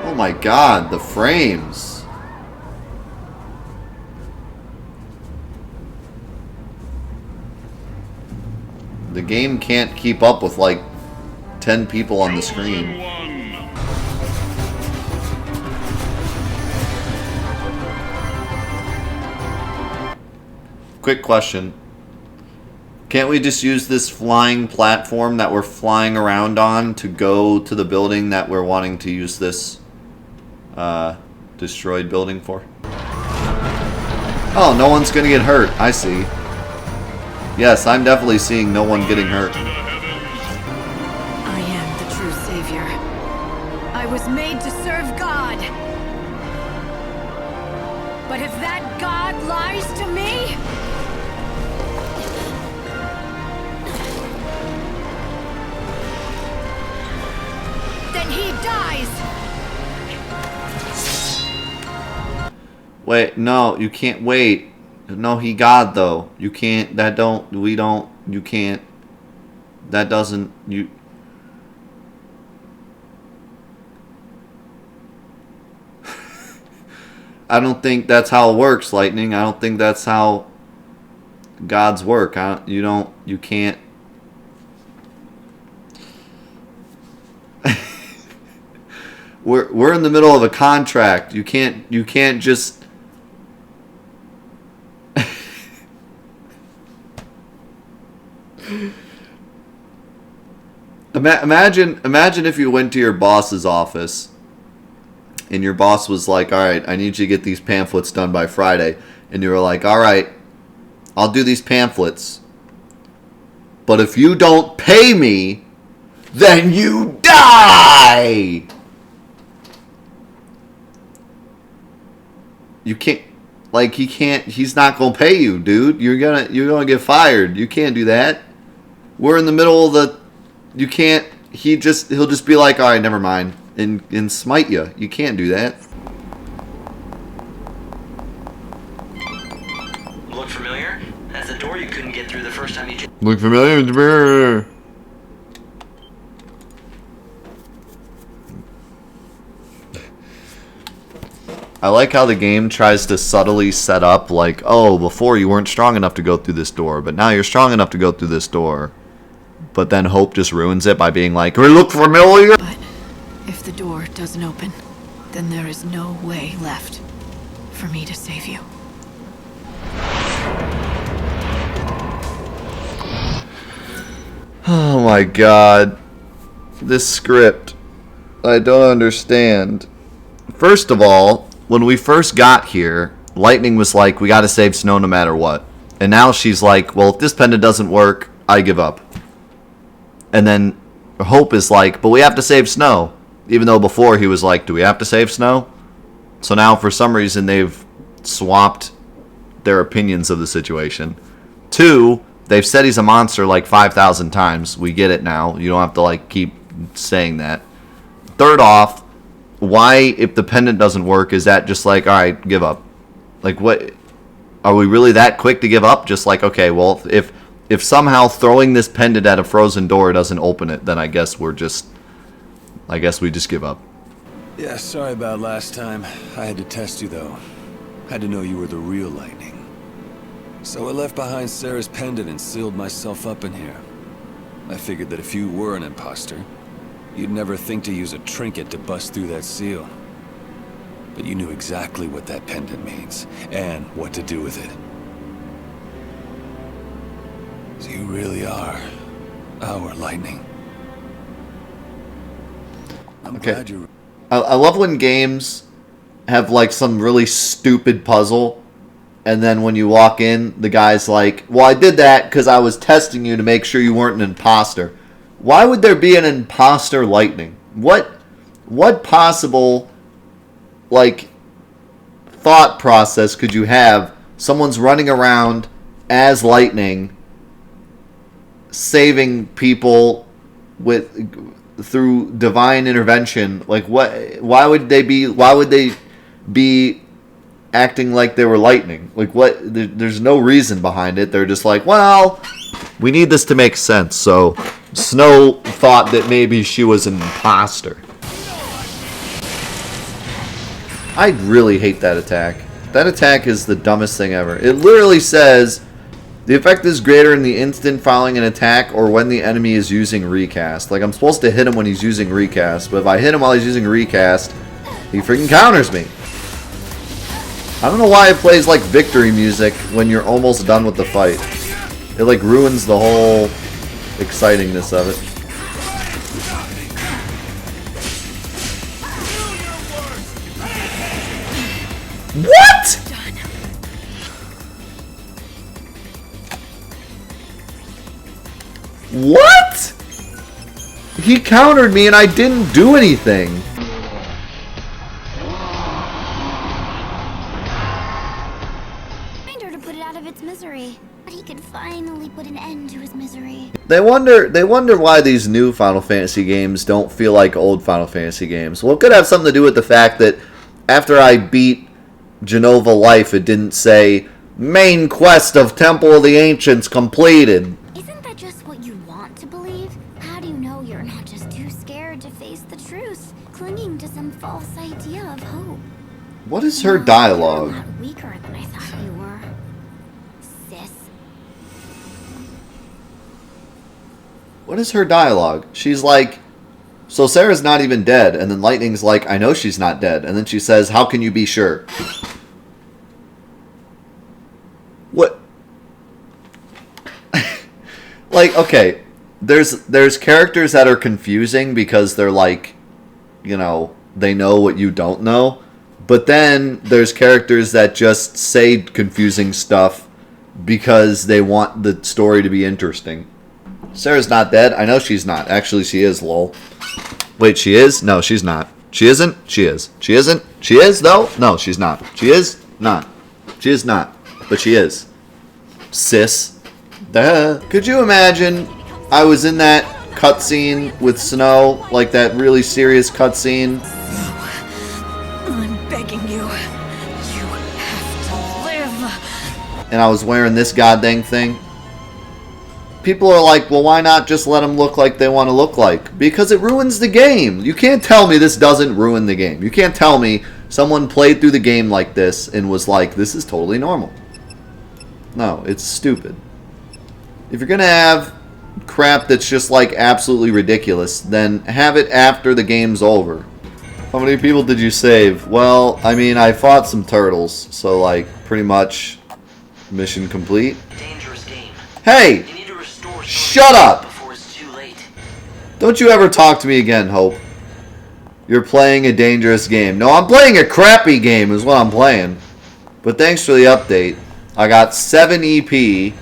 Oh my god, the frames. The game can't keep up with like 10 people on the screen. Quick question. Can't we just use this flying platform that we're flying around on to go to the building that we're wanting to use this destroyed building for? Oh, no one's gonna get hurt. I see. Yes, I'm definitely seeing no one getting hurt. I am the true savior. I was made to serve God. But if that God lies to me, then he dies. Wait, no, you can't wait. No, he God though. You can't. That don't. We don't. You can't. That doesn't. You. I don't think that's how it works, Lightning. I don't think that's how God's work. You don't. You can't. We're in the middle of a contract. You can't just. Imagine if you went to your boss's office and your boss was like, all right, I need you to get these pamphlets done by Friday. And you were like, all right, I'll do these pamphlets. But if you don't pay me, then you die! You can't, like, he's not gonna pay you, dude. You're gonna get fired. You can't do that. We're in the middle of the, you can't, he'll just be like, all right, never mind. And smite you. You can't do that. Look familiar? That's the door you couldn't get through the first time you... Look familiar? I like how the game tries to subtly set up like, oh, before you weren't strong enough to go through this door, but now you're strong enough to go through this door. But then Hope just ruins it by being like, we look familiar? But if the door doesn't open, then there is no way left for me to save you. Oh my god. This script. I don't understand. First of all, when we first got here, Lightning was like, we gotta save Snow no matter what. And now she's like, well, if this pendant doesn't work, I give up. And then Hope is like, but we have to save Snow. Even though before he was like, do we have to save Snow? So now for some reason they've swapped their opinions of the situation. 2, they've said he's a monster like 5,000 times. We get it now. You don't have to like keep saying that. Third off, why, if the pendant doesn't work, is that just like, all right, give up? Like, what? Are we really that quick to give up? Just like, okay, well, if somehow throwing this pendant at a frozen door doesn't open it, then I guess we just give up. Yeah, sorry about last time. I had to test you, though. Had to know you were the real Lightning. So I left behind Sarah's pendant and sealed myself up in here. I figured that if you were an imposter, you'd never think to use a trinket to bust through that seal. But you knew exactly what that pendant means, and what to do with it. So you really are our Lightning. I'm glad you're... I love when games have like some really stupid puzzle, and then when you walk in, the guy's like, well, I did that because I was testing you to make sure you weren't an imposter. Why would there be an imposter Lightning? What possible like thought process could you have? Someone's running around as Lightning, saving people through divine intervention. Like, what? Why would they be acting like they were Lightning? Like, what? There's no reason behind it. They're just like, well, we need this to make sense. So Snow thought that maybe she was an imposter. I really hate that attack. That attack is the dumbest thing ever. It literally says, the effect is greater in the instant following an attack or when the enemy is using recast. Like, I'm supposed to hit him when he's using recast, but if I hit him while he's using recast, he freaking counters me. I don't know why it plays like victory music when you're almost done with the fight. It like ruins the whole excitingness of it. What? What? He countered me and I didn't do anything. To put it out of its misery, but he could finally put an end to his misery. They wonder why these new Final Fantasy games don't feel like old Final Fantasy games. Well, it could have something to do with the fact that after I beat Genova Life, it didn't say main quest of Temple of the Ancients completed. Isn't that just what you want to believe? How do you know you're not just too scared to face the truth, clinging to some false idea of hope? What is her dialogue? You're a lot weaker than I thought you were, sis. What is her dialogue? She's like, so Sarah's not even dead, and then Lightning's like, I know she's not dead, and then she says, how can you be sure? What? Like, okay, there's characters that are confusing because they're like, you know, they know what you don't know, but then there's characters that just say confusing stuff because they want the story to be interesting. Sarah's not dead. I know she's not. Actually, she is, lol. Wait, she is? No, she's not. She isn't? She is. She isn't? She is, though? No, she's not. She is? Not. She is not. But she is. Sis. Duh. Could you imagine I was in that cutscene with Snow? Like that really serious cutscene? I'm begging you. You have to live. And I was wearing this goddamn thing? People are like, well, why not just let them look like they want to look like? Because it ruins the game. You can't tell me this doesn't ruin the game. You can't tell me someone played through the game like this and was like, this is totally normal. No, it's stupid. If you're going to have crap that's just like absolutely ridiculous, then have it after the game's over. How many people did you save? Well, I mean, I fought some turtles, so like pretty much mission complete. Dangerous game. Hey! You need to restore Shut up! before it's too late. Don't you ever talk to me again, Hope. You're playing a dangerous game. No, I'm playing a crappy game is what I'm playing. But thanks for the update. I got 7 EP.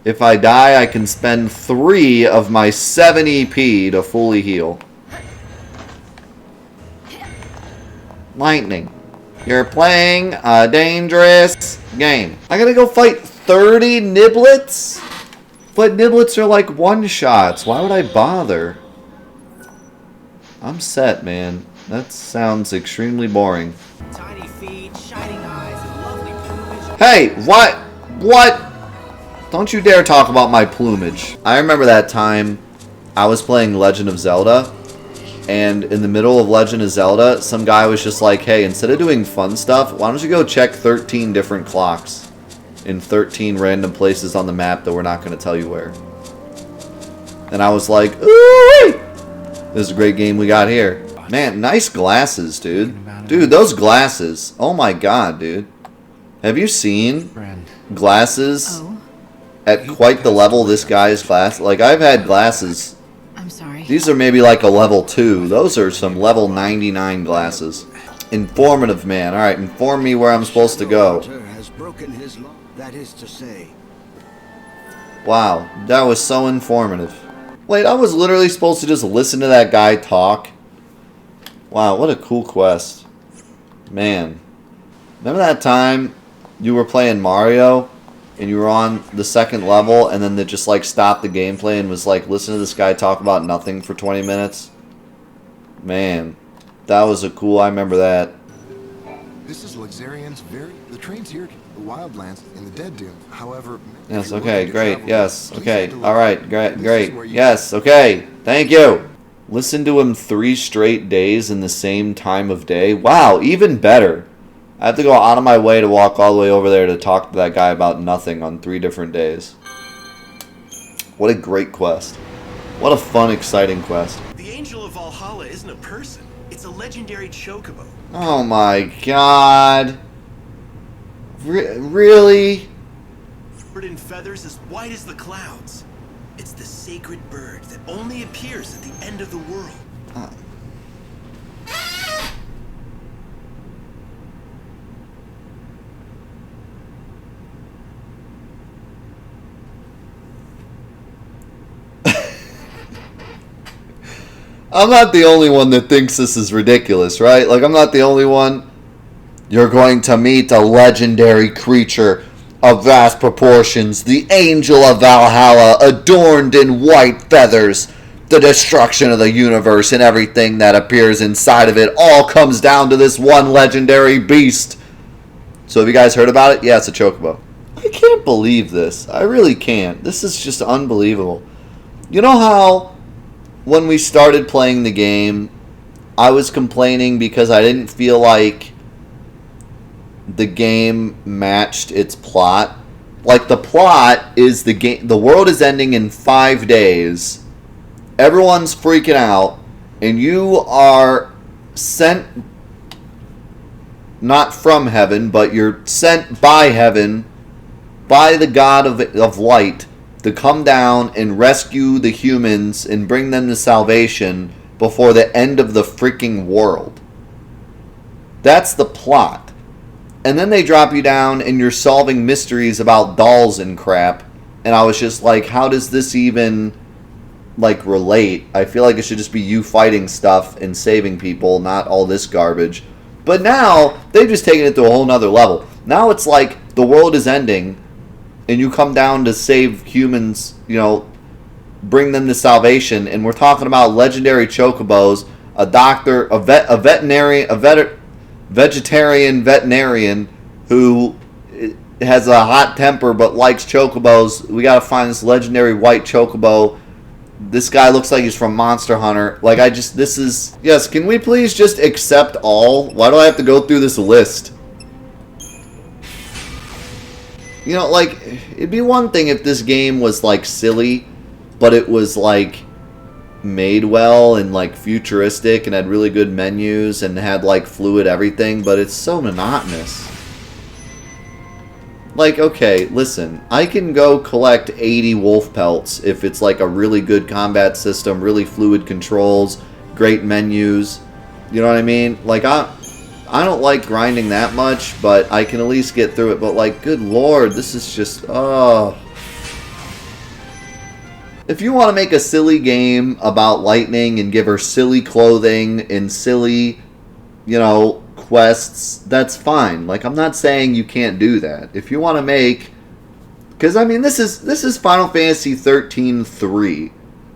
If I die, I can spend 3 of my 7 EP to fully heal. Lightning. You're playing a dangerous game. I gotta go fight 30 niblets? But niblets are like one-shots. Why would I bother? I'm set, man. That sounds extremely boring. Tiny feet, shining eyes, and lovely plumage. Hey, what? What? Don't you dare talk about my plumage. I remember that time I was playing Legend of Zelda, and in the middle of Legend of Zelda, some guy was just like, hey, instead of doing fun stuff, why don't you go check 13 different clocks in 13 random places on the map that we're not going to tell you where. And I was like, ooh, this is a great game we got here. Man, nice glasses, dude. Dude, those glasses. Oh my god, dude. Have you seen glasses at quite the level this guy's glass? Like, I've had glasses. I'm sorry. These are maybe like a level 2. Those are some level 99 glasses. Informative, man. Alright, inform me where I'm supposed to go. Has broken his law. That is to say. Wow, that was so informative. Wait, I was literally supposed to just listen to that guy talk? Wow, what a cool quest. Man. Remember that time you were playing Mario and you were on the second level and then they just like stopped the gameplay and was like, listen to this guy talk about nothing for 20 minutes? Man, that was a cool, I remember that. This is Luxarian's the train's here to the Wildlands in the Dead Dune. However, Yes, if you're okay, willing to great, travel, yes, please okay, take a look. alright, great, This is great, where you- yes, okay, thank you. Listen to him 3 straight days in the same time of day. Wow, even better. I have to go out of my way to walk all the way over there to talk to that guy about nothing on 3 different days. What a great quest. What a fun, exciting quest. The Angel of Valhalla isn't a person. It's a legendary chocobo. Oh my god. Really? Covered in feathers as white as the clouds. It's the sacred bird that only appears at the end of the world. I'm not the only one that thinks this is ridiculous, right? Like, I'm not the only one. You're going to meet a legendary creature of vast proportions, the Angel of Valhalla, adorned in white feathers. The destruction of the universe and everything that appears inside of it all comes down to this one legendary beast. So have you guys heard about it? Yeah, it's a chocobo. I can't believe this. I really can't. This is just unbelievable. You know how when we started playing the game, I was complaining because I didn't feel like the game matched its plot. Like, the plot is the world is ending in 5 days. Everyone's freaking out, and you are sent not from heaven, but you're sent by heaven, by the God of light, to come down and rescue the humans and bring them to salvation before the end of the freaking world. That's the plot. And then they drop you down and you're solving mysteries about dolls and crap. And I was just like, how does this even, like, relate? I feel like it should just be you fighting stuff and saving people, not all this garbage. But now, they've just taken it to a whole nother level. Now it's like the world is ending and you come down to save humans, you know, bring them to salvation, and we're talking about legendary chocobos, a doctor, a vegetarian veterinarian who has a hot temper but likes chocobos. We gotta find this legendary white chocobo. This guy looks like he's from Monster Hunter. Like, yes, can we please just accept all? Why do I have to go through this list? You know, like, it'd be one thing if this game was, like, silly, but it was, like, made well and, like, futuristic and had really good menus and had, like, fluid everything, but it's so monotonous. Like, okay, listen, I can go collect 80 wolf pelts if it's, like, a really good combat system, really fluid controls, great menus, you know what I mean? Like, I don't like grinding that much, but I can at least get through it. But, like, good lord, this is just, If you want to make a silly game about lightning and give her silly clothing and silly, you know, quests, that's fine. Like, I'm not saying you can't do that. If you want to make... Because, I mean, this is Final Fantasy 13-3.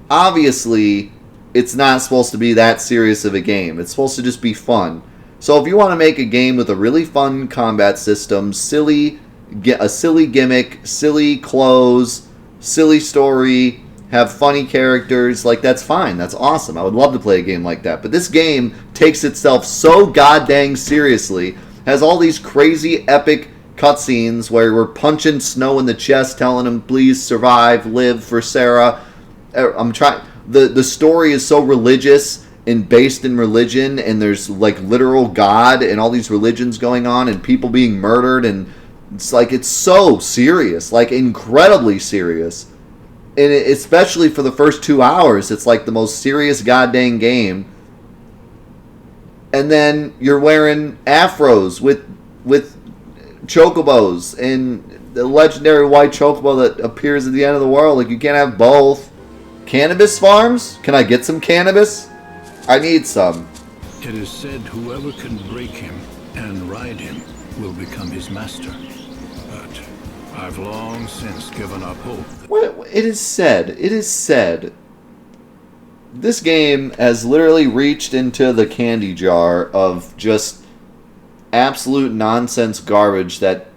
Obviously, it's not supposed to be that serious of a game. It's supposed to just be fun. So if you want to make a game with a really fun combat system, a silly gimmick, silly clothes, silly story, have funny characters, like, that's fine. That's awesome. I would love to play a game like that. But this game takes itself so goddamn seriously, has all these crazy epic cutscenes where we're punching Snow in the chest, telling him, please survive, live for Sarah. The story is so religious and based in religion, and there's, like, literal God and all these religions going on and people being murdered, and it's like, it's so serious, like, incredibly serious. And especially for the first 2 hours, it's like the most serious goddamn game. And then you're wearing afros with chocobos and the legendary white chocobo that appears at the end of the world. Like, you can't have both. Cannabis farms? Can I get some cannabis? I need some. It is said whoever can break him and ride him will become his master. But I've long since given up hope. It is said. This game has literally reached into the candy jar of just absolute nonsense garbage that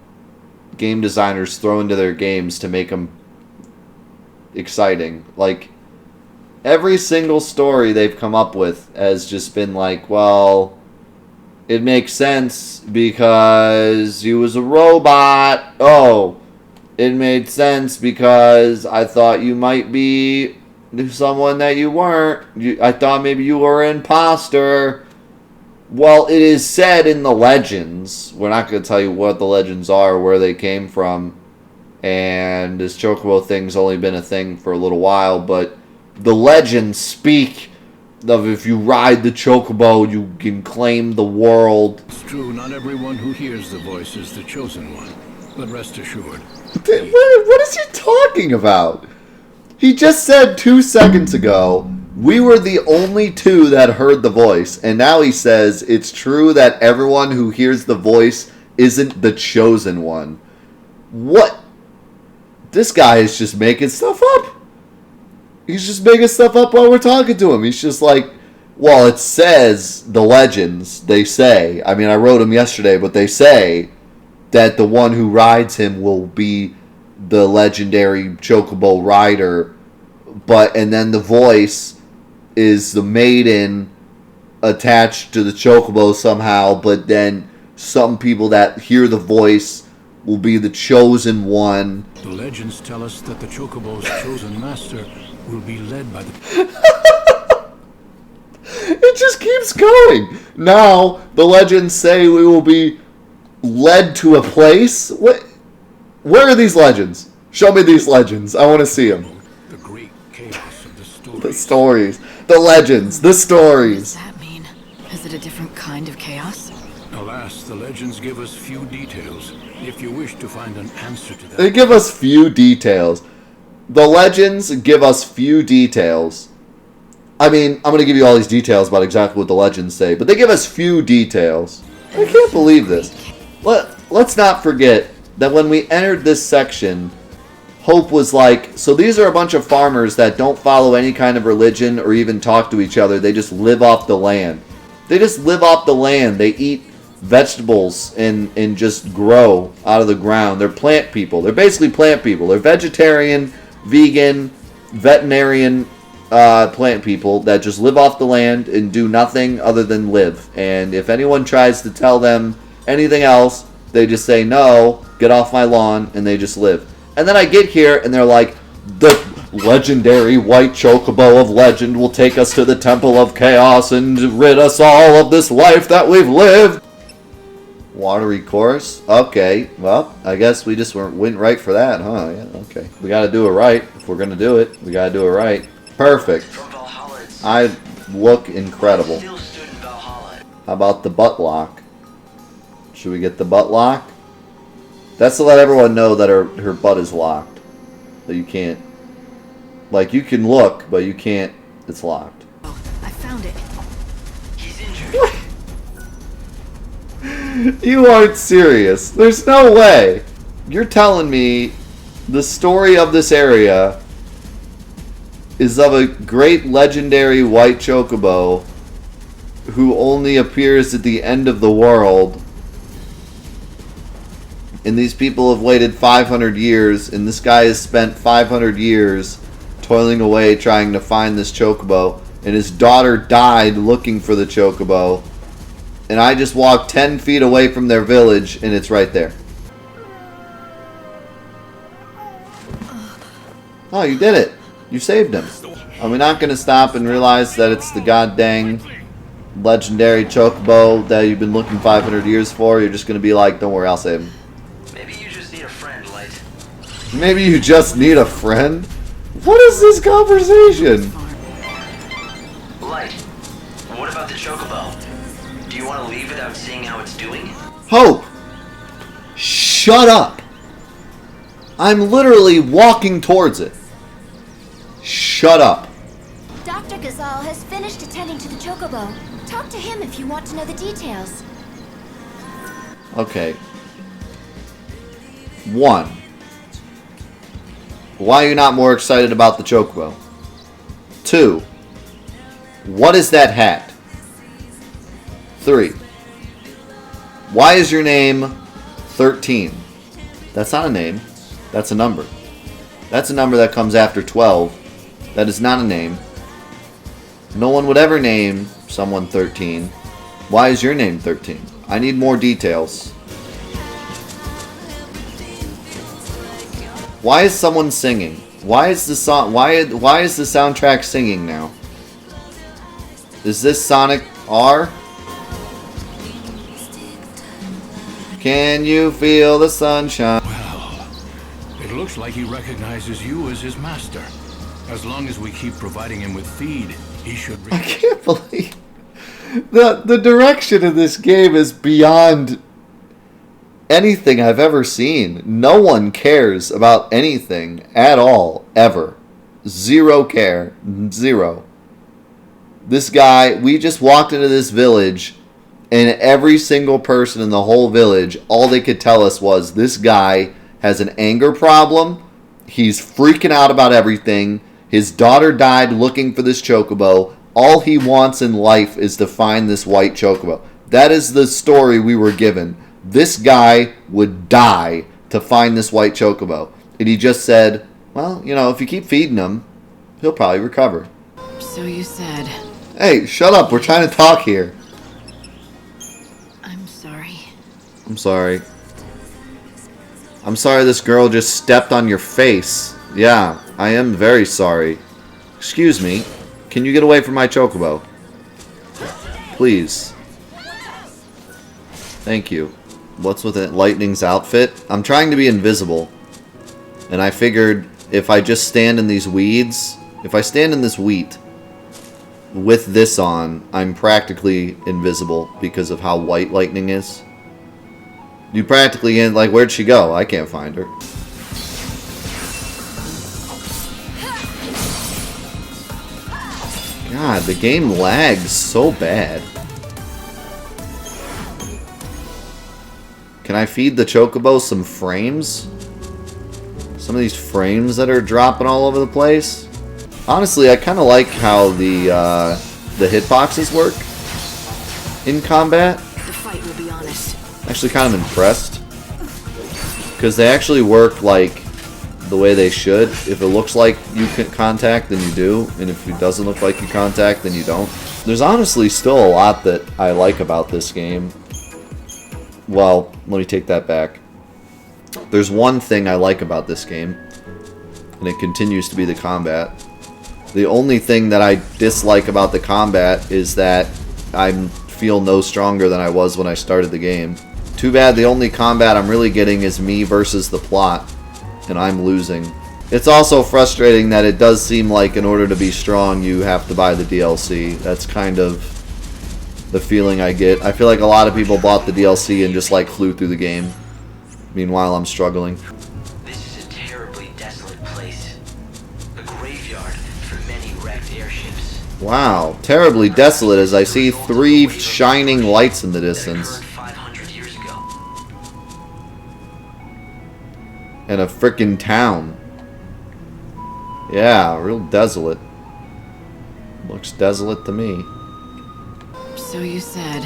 game designers throw into their games to make them exciting. Like, Every single story they've come up with has just been like, well, it makes sense because he was a robot. Oh, it made sense because I thought you might be someone that you weren't. I thought maybe you were an imposter. Well, it is said in the legends. We're not going to tell you what the legends are, where they came from. And this chocobo thing's only been a thing for a little while, but the legends speak of if you ride the chocobo, you can claim the world. It's true, not everyone who hears the voice is the chosen one. But rest assured. What is he talking about? He just said 2 seconds ago, we were the only two that heard the voice. And now he says it's true that everyone who hears the voice isn't the chosen one. What? This guy is just making stuff up. He's just making stuff up while we're talking to him. He's just like, well, it says, the legends, they say. I mean, I wrote them yesterday, but they say that the one who rides him will be the legendary chocobo rider. And then the voice is the maiden attached to the chocobo somehow, but then some people that hear the voice will be the chosen one. The legends tell us that the chocobo's chosen master will be led by the... It just keeps going. Now, the legends say we will be led to a place. What? Where are these legends? Show me these legends. I want to see them. The great chaos of the stories. The stories. The legends. The What does stories. that mean? Is it a different kind of chaos? Alas, the legends give us few details. If you wish to find an answer to that... They give us few details. The legends give us few details. I mean, I'm going to give you all these details about exactly what the legends say, but they give us few details. I can't believe this. Let's not forget that when we entered this section, Hope was like, so these are a bunch of farmers that don't follow any kind of religion or even talk to each other. They just live off the land. They just live off the land. They eat vegetables and just grow out of the ground. They're plant people. They're basically plant people. They're vegetarian, vegan, veterinarian plant people that just live off the land and do nothing other than live. And if anyone tries to tell them anything else, they just say, no, get off my lawn, and they just live. And then I get here, and they're like, the legendary white chocobo of legend will take us to the Temple of Chaos and rid us all of this life that we've lived. Watery course? Okay, well, I guess we just went right for that, huh? Yeah, okay. We gotta do it right. If we're gonna do it, we gotta do it right. Perfect. From Valhalla, it's I look incredible. still stood in Valhalla. How about the butt lock? Should we get the butt lock? That's to let everyone know that her butt is locked. That you can't... Like, you can look, but you can't... It's locked. Oh, I found it. He's injured. You aren't serious. There's no way. You're telling me the story of this area is of a great legendary white chocobo who only appears at the end of the world, and these people have waited 500 years, and this guy has spent 500 years toiling away trying to find this chocobo, and his daughter died looking for the chocobo, and I just walked 10 feet away from their village, and it's right there. Oh, you did it. You saved him. Are we not going to stop and realize that it's the goddamn legendary chocobo that you've been looking 500 years for? You're just going to be like, don't worry, I'll save him. Maybe you just need a friend, Light. Maybe you just need a friend? What is this conversation? Light, what about the chocobo? Do you want to leave without seeing how it's doing? Hope! Shut up! I'm literally walking towards it. Shut up. Dr. Gazal has finished attending to the chocobo. Talk to him if you want to know the details. Okay. 1. Why are you not more excited about the chocobo? 2. What is that hat? 3. Why is your name 13? That's not a name. That's a number. That's a number that comes after 12. That is not a name. No one would ever name someone 13. Why is your name 13? I need more details. Why is someone singing? Why is the song? Why is the soundtrack singing now? Is this Sonic R? Can you feel the sunshine? Well, it looks like he recognizes you as his master. As long as we keep providing him with feed, he should... I can't believe... The direction of this game is beyond anything I've ever seen. No one cares about anything at all, ever. Zero care. Zero. This guy, we just walked into this village, and every single person in the whole village, all they could tell us was, this guy has an anger problem, he's freaking out about everything, his daughter died looking for this chocobo, all he wants in life is to find this white chocobo. That is the story we were given. This guy would die to find this white chocobo. And he just said, well, you know, if you keep feeding him, he'll probably recover. So you said... Hey, shut up. We're trying to talk here. I'm sorry. I'm sorry. I'm sorry this girl just stepped on your face. Yeah, I am very sorry. Excuse me. Can you get away from my chocobo? Please. Thank you. What's with it? Lightning's outfit? I'm trying to be invisible. And I figured if I just stand in these weeds, if I stand in this wheat with this on, I'm practically invisible because of how white lightning is. You practically, like, where'd she go? I can't find her. God, the game lags so bad. Can I feed the chocobo some frames? Some of these frames that are dropping all over the place? Honestly, I kind of like how the hitboxes work in combat. The fight will be honest. Actually kind of impressed. Because they actually work like the way they should. If it looks like you can contact, then you do. And if it doesn't look like you contact, then you don't. There's honestly still a lot that I like about this game. Well, let me take that back. There's one thing I like about this game, and it continues to be the combat. The only thing that I dislike about the combat is that I feel no stronger than I was when I started the game. Too bad the only combat I'm really getting is me versus the plot, and I'm losing. It's also frustrating that it does seem like in order to be strong you have to buy the DLC. That's kind of the feeling I get. I feel like a lot of people bought the DLC and just like flew through the game. Meanwhile, I'm struggling. This is a terribly desolate place. A graveyard for many wrecked airships. Wow, terribly desolate as I see 3 shining lights in the distance. 500 years ago. And a frickin' town. Yeah, real desolate. Looks desolate to me. So you said...